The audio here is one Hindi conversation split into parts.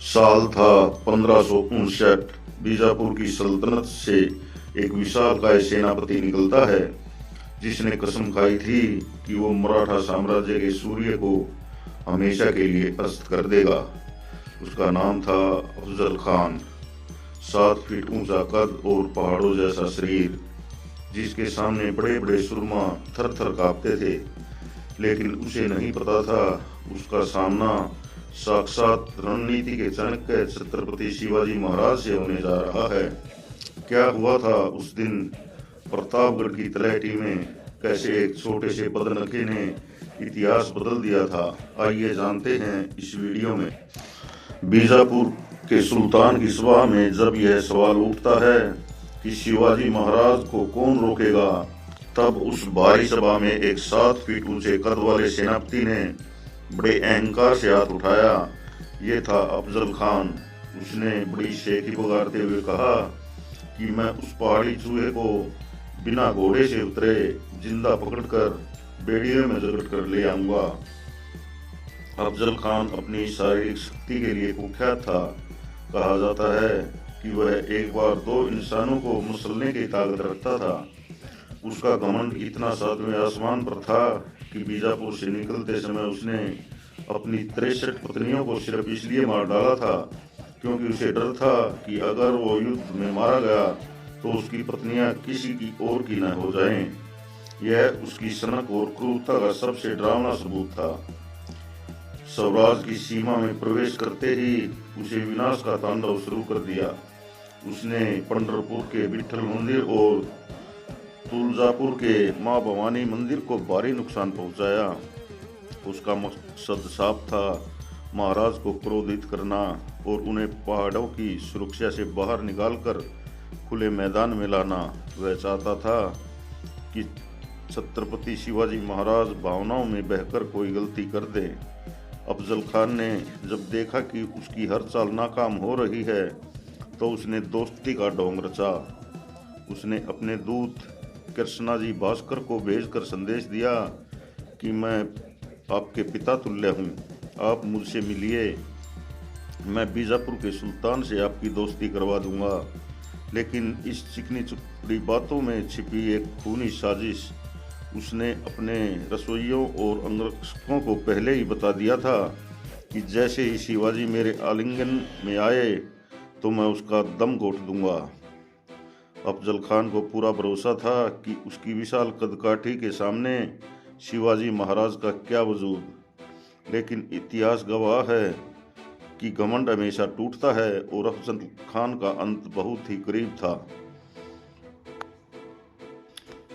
साल था 1559। बीजापुर की सल्तनत से एक विशालकाय सेनापति निकलता है जिसने कसम खाई थी कि वो मराठा साम्राज्य के सूर्य को हमेशा के लिए अस्त कर देगा। उसका नाम था अफजल खान। 7 फीट ऊंचा कद और पहाड़ों जैसा शरीर, जिसके सामने बड़े बड़े सुरमा थर थर कांपते थे। लेकिन उसे नहीं पता था उसका सामना साक्षात रणनीति के चाणक्य छत्रपति शिवाजी महाराज से होने जा रहा है। क्या हुआ था उस दिन प्रतापगढ़ की तलहटी में, कैसे एक छोटे से पदनखे ने इतिहास बदल दिया था, आइए जानते हैं इस वीडियो में। बीजापुर के सुल्तान की सभा में जब यह सवाल उठता है कि शिवाजी महाराज को कौन रोकेगा, तब उस भारी सभा में एक 7 फीट ऊंचे कद वाले सेनापति ने बड़े अहंकार से हाथ उठाया। ये था अफजल खान। उसने बड़ी शेखी पुकारते हुए कहा कि मैं उस पहाड़ी चूहे को बिना घोड़े से उतरे जिंदा पकड़कर बेड़ियों में जकड़ कर ले आऊंगा। अफजल खान अपनी शारीरिक शक्ति के लिए कुख्यात था। कहा जाता है कि वह एक बार 2 इंसानों को मसलने की ताकत रखता था। उसका घमंड इतना 7वें आसमान पर था कि बीजापुर से निकलते समय उसने अपनी 63 पत्नियों को सिर्फ इसलिए मार डाला था क्योंकि उसे डर था कि अगर वो युद्ध में मारा गया तो उसकी पत्नियां किसी की और की न हो जाएं। यह उसकी सनक और क्रूरता का सबसे डरावना सबूत था। स्वराज की सीमा में प्रवेश करते ही उसे विनाश का तांडव शुरू कर दिया। उसने पंढरपुर के विठल मंदिर और तुलजापुर के मां भवानी मंदिर को भारी नुकसान पहुंचाया। उसका मकसद साफ था, महाराज को क्रोधित करना और उन्हें पहाड़ों की सुरक्षा से बाहर निकालकर खुले मैदान में लाना। वह चाहता था कि छत्रपति शिवाजी महाराज भावनाओं में बहकर कोई गलती कर दे। अफजल खान ने जब देखा कि उसकी हर चाल नाकाम हो रही है तो उसने दोस्ती का ढोंग रचा। उसने अपने दूत कृष्णाजी भास्कर को भेजकर संदेश दिया कि मैं आपके पिता तुल्य हूँ, आप मुझसे मिलिए, मैं बीजापुर के सुल्तान से आपकी दोस्ती करवा दूंगा। लेकिन इस चिकनी चुपड़ी बातों में छिपी एक खूनी साजिश उसने अपने रसोइयों और अंगरक्षकों को पहले ही बता दिया था कि जैसे ही शिवाजी मेरे आलिंगन में आए तो मैं उसका दम घोट दूंगा। अफजल खान को पूरा भरोसा था कि उसकी विशाल कदकाठी के सामने शिवाजी महाराज का क्या वजूद। लेकिन इतिहास गवाह है कि घमंड हमेशा टूटता है और अफजल खान का अंत बहुत ही करीब था।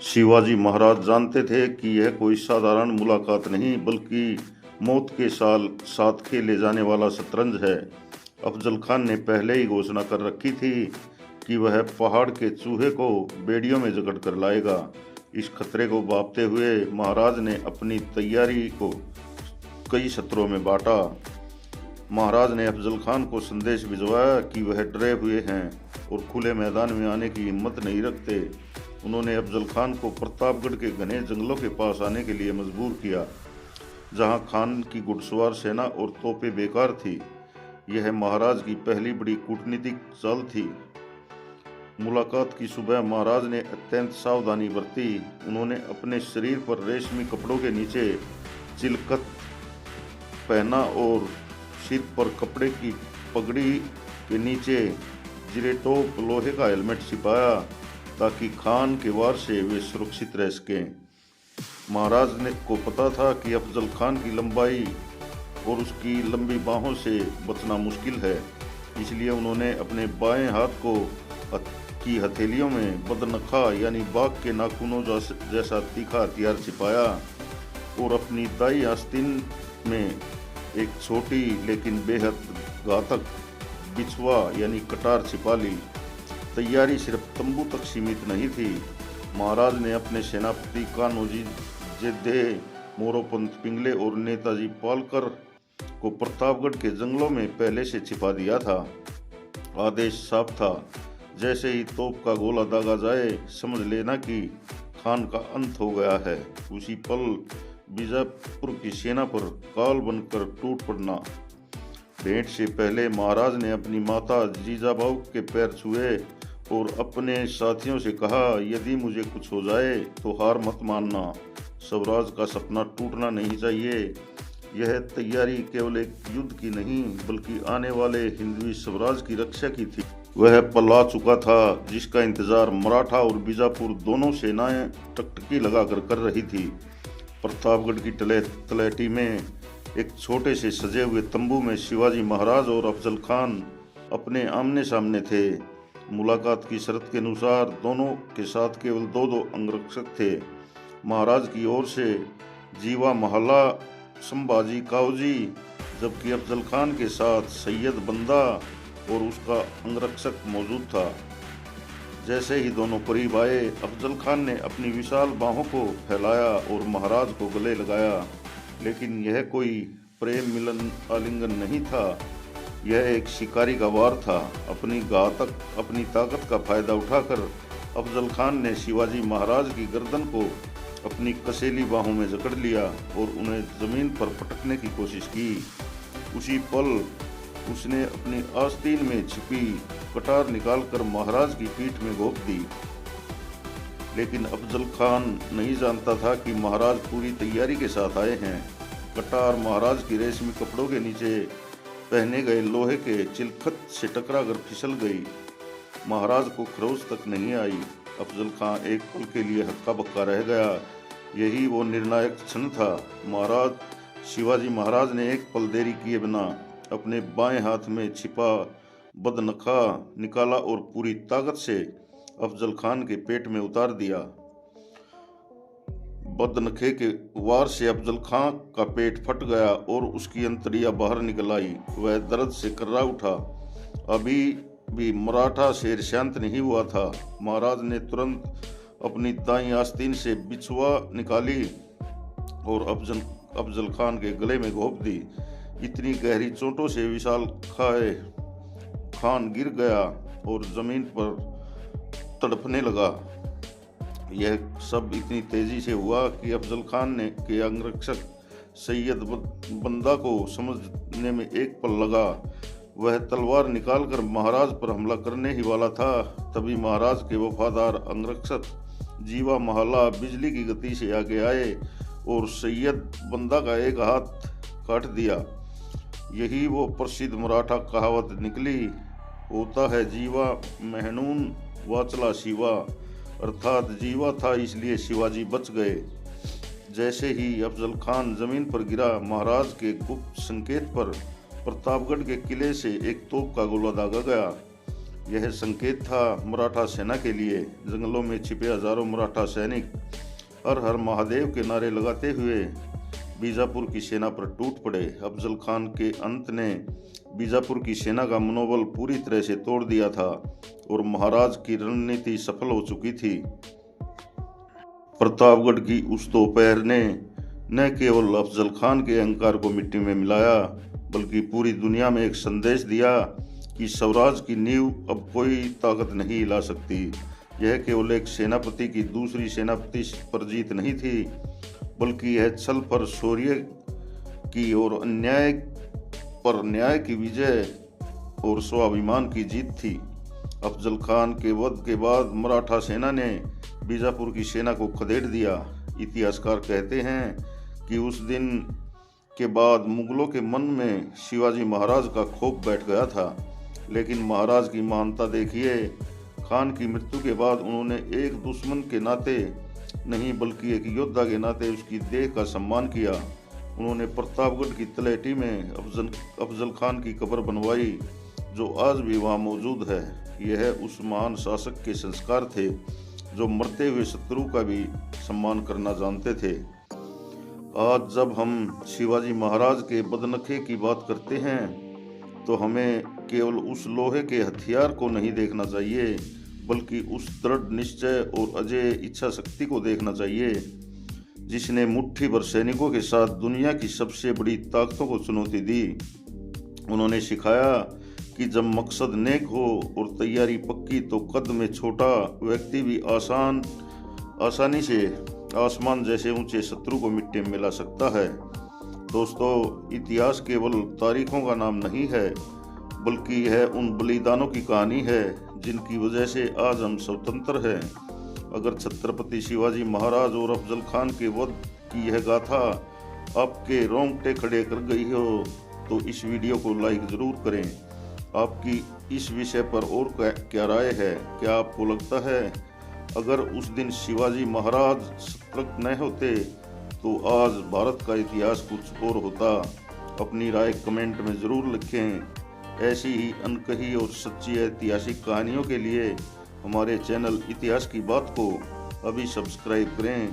शिवाजी महाराज जानते थे कि यह कोई साधारण मुलाकात नहीं बल्कि मौत के साथ खेले जाने वाला शतरंज है। अफजल खान ने पहले ही घोषणा कर रखी थी कि वह पहाड़ के चूहे को बेड़ियों में जकड़ कर लाएगा। इस खतरे को भांपते हुए महाराज ने अपनी तैयारी को कई सत्रों में बांटा। महाराज ने अफजल खान को संदेश भिजवाया कि वह डरे हुए हैं और खुले मैदान में आने की हिम्मत नहीं रखते। उन्होंने अफजल खान को प्रतापगढ़ के घने जंगलों के पास आने के लिए मजबूर किया, जहां खान की घुड़सवार सेना और तोपें बेकार थी। यह महाराज की पहली बड़ी कूटनीतिक चाल थी। मुलाकात की सुबह महाराज ने अत्यंत सावधानी बरती। उन्होंने अपने शरीर पर रेशमी कपड़ों के नीचे चिलकत पहना और सिर पर कपड़े की पगड़ी के नीचे जिरेटोप लोहे का हेलमेट छिपाया ताकि खान के वार से वे सुरक्षित रह सकें। महाराज ने को पता था कि अफजल खान की लंबाई और उसकी लंबी बाहों से बचना मुश्किल है, इसलिए उन्होंने अपने बाएं हाथ की हथेलियों में बदनखा यानी बाघ के नाखूनों जैसा तीखा हथियार छिपाया और अपनी दाई आस्तीन में एक छोटी लेकिन बेहद घातक बिछुआ यानी कटार छिपा ली। तैयारी सिर्फ तंबू तक सीमित नहीं थी। महाराज ने अपने सेनापति कान्होजी जेधे, मोरोपंत पिंगले और नेताजी पालकर को प्रतापगढ़ के जंगलों में पहले से छिपा दिया था। आदेश साफ था, जैसे ही तोप का गोला दागा जाए समझ लेना कि खान का अंत हो गया है। उसी पल बीजापुर की सेना पर काल बनकर टूट पड़ना। भेंट से पहले महाराज ने अपनी माता जीजाबाऊ के पैर छुए और अपने साथियों से कहा, यदि मुझे कुछ हो जाए तो हार मत मानना। स्वराज का सपना टूटना नहीं चाहिए। यह तैयारी केवल एक युद्ध की नहीं बल्कि आने वाले हिंदवी स्वराज की रक्षा की थी। वह पल आ चुका था जिसका इंतजार मराठा और बीजापुर दोनों सेनाएं टकटकी लगाकर कर रही थी। प्रतापगढ़ की तलहटी में एक छोटे से सजे हुए तंबू में शिवाजी महाराज और अफजल खान अपने आमने सामने थे। मुलाकात की शर्त के अनुसार दोनों के साथ केवल दो अंगरक्षक थे। महाराज की ओर से जीवा महला संभाजी काऊजी, जबकि अफजल खान के साथ सैयद बंदा और उसका अंगरक्षक मौजूद था। जैसे ही दोनों करीब आए, अफजल खान ने अपनी विशाल बाहों को फैलाया और महाराज को गले लगाया। लेकिन यह कोई प्रेम मिलन आलिंगन नहीं था, यह एक शिकारी का वार था। अपनी ताकत का फायदा उठाकर अफजल खान ने शिवाजी महाराज की गर्दन को अपनी कसेली बाहों में जकड़ लिया और उन्हें जमीन पर पटकने की कोशिश की। उसी पल उसने अपनी आस्तीन में छिपी कटार निकालकर महाराज की पीठ में घोंप दी। लेकिन अफजल खान नहीं जानता था कि महाराज पूरी तैयारी के साथ आए हैं। कटार महाराज की रेशमी कपड़ों के नीचे पहने गए लोहे के चिलखत से टकराकर फिसल गई। महाराज को खरोच तक नहीं आई। अफजल खान एक पल के लिए हक्का बक्का रह गया। यही वो निर्णायक क्षण था। शिवाजी महाराज ने एक पल देरी किए बिना अपने बाएं हाथ में छिपा बदनखा निकाला और पूरी ताकत से अफजल खान के पेट में उतार दिया। बदनखे के वार से अफजल खान का पेट फट गया और उसकी अंतड़ियां बाहर निकल आई। वह दर्द से कर्रा उठा। अभी भी मराठा शेर शांत नहीं हुआ था। महाराज ने तुरंत अपनी दाईं आस्तीन से बिछुआ निकाली और अफजल खान के गले में घोंप दी। इतनी गहरी चोटों से विशाल खान गिर गया और जमीन पर तड़पने लगा। यह सब इतनी तेजी से हुआ कि अफजल खान के अंगरक्षक सैयद बंदा को समझने में एक पल लगा। वह तलवार निकालकर महाराज पर हमला करने ही वाला था। तभी महाराज के वफादार अंगरक्षक जीवा महला बिजली की गति से आगे आए और सैयद बंदा का एक हाथ काट दिया। यही वो प्रसिद्ध मराठा कहावत निकली, होता है जीवा महनून वाचला शिवा, अर्थात जीवा था इसलिए शिवाजी बच गए। जैसे ही अफजल खान जमीन पर गिरा, महाराज के गुप्त संकेत पर प्रतापगढ़ के किले से एक तोप का गोला दागा गया। यह संकेत था मराठा सेना के लिए। जंगलों में छिपे हजारों मराठा सैनिक हर हर महादेव के नारे लगाते हुए बीजापुर की सेना पर टूट पड़े। अफजल खान के अंत ने बीजापुर की सेना का मनोबल पूरी तरह से तोड़ दिया था और महाराज की रणनीति सफल हो चुकी थी। प्रतापगढ़ की उस दोपहर ने न केवल अफजल खान के अहंकार को मिट्टी में मिलाया, बल्कि पूरी दुनिया में एक संदेश दिया कि स्वराज की नींव अब कोई ताकत नहीं हिला सकती। यह केवल एक सेनापति की दूसरी सेनापति पर जीत नहीं थी, बल्कि यह छल पर शौर्य की और अन्याय पर न्याय की विजय और स्वाभिमान की जीत थी। अफजल खान के वध के बाद मराठा सेना ने बीजापुर की सेना को खदेड़ दिया। इतिहासकार कहते हैं कि उस दिन के बाद मुगलों के मन में शिवाजी महाराज का खौफ बैठ गया था। लेकिन महाराज की महानता देखिए। खान की मृत्यु के बाद उन्होंने एक दुश्मन के नाते नहीं बल्कि एक योद्धा के नाते उसकी देह का सम्मान किया। उन्होंने प्रतापगढ़ की तलहटी में अफजल खान की कब्र बनवाई, जो आज भी वहाँ मौजूद है। यह उस महान शासक के संस्कार थे जो मरते हुए शत्रु का भी सम्मान करना जानते थे। आज जब हम शिवाजी महाराज के बदनखे की बात करते हैं तो हमें केवल उस लोहे के हथियार को नहीं देखना चाहिए, बल्कि उस दृढ़ निश्चय और अजेय इच्छा शक्ति को देखना चाहिए जिसने मुट्ठी भर सैनिकों के साथ दुनिया की सबसे बड़ी ताकतों को चुनौती दी। उन्होंने सिखाया कि जब मकसद नेक हो और तैयारी पक्की तो कद में छोटा व्यक्ति भी आसानी से आसमान जैसे ऊंचे शत्रु को मिट्टी में मिला सकता है। दोस्तों, इतिहास केवल तारीखों का नाम नहीं है, बल्कि यह उन बलिदानों की कहानी है जिनकी वजह से आज हम स्वतंत्र हैं। अगर छत्रपति शिवाजी महाराज और अफजल खान के वध की यह गाथा आपके रोंगटे खड़े कर गई हो तो इस वीडियो को लाइक ज़रूर करें। आपकी इस विषय पर और क्या राय है? क्या आपको लगता है अगर उस दिन शिवाजी महाराज सतर्क न होते तो आज भारत का इतिहास कुछ और होता? अपनी राय कमेंट में ज़रूर लिखें। ऐसी ही अनकही और सच्ची ऐतिहासिक कहानियों के लिए हमारे चैनल इतिहास की बात को अभी सब्सक्राइब करें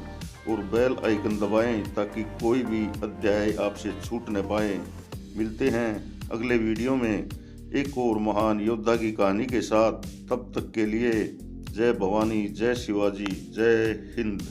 और बेल आइकन दबाएं ताकि कोई भी अध्याय आपसे छूट न पाए। मिलते हैं अगले वीडियो में एक और महान योद्धा की कहानी के साथ। तब तक के लिए जय भवानी, जय शिवाजी, जय हिंद।